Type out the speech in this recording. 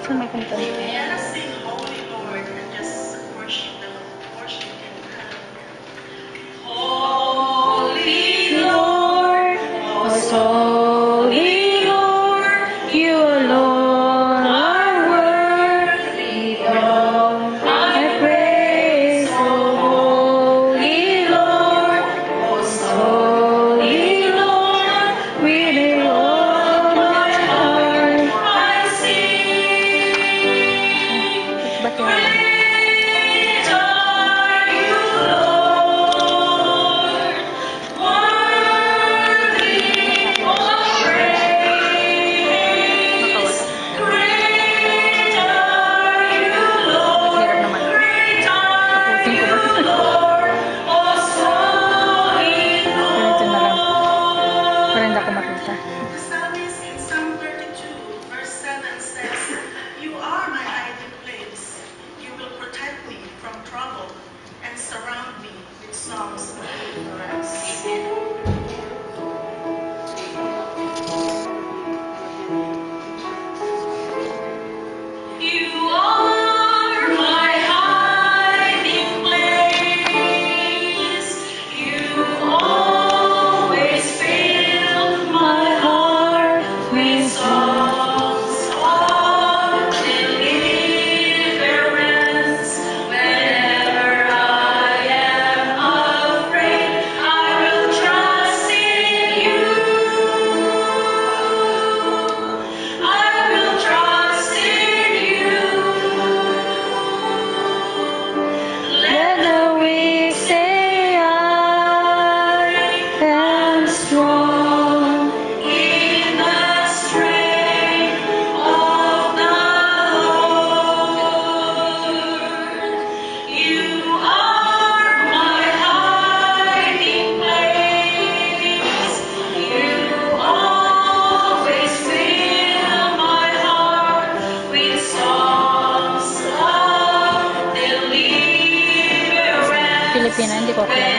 Saan may punta dito? Let us sing Holy Lord and just worship the worship Him. Holy Lord, Most holy Lord, you alone are worthy of my praise. Oh, holy Lord, most holy Lord, with all my heart I sing. great are you, Lord, worthy of praise. Great are you, Lord, great are you, Lord, most holy Ganito na lang. Para Lord. hindi ako makita. The psalmist in Psalm 32, verse 7 says, You are my hiding place. You will protect me from trouble and surround me with songs of deliverance. You are my hiding place. You always fill my heart with songs of deliverance. Whenever I am afraid, I will trust in you. I will trust in you. Let the weak say I am strong. In the strength of the Lord, you are my hiding place. You always fill my heart with songs of deliverance. Pilipina, hindi ko kilala.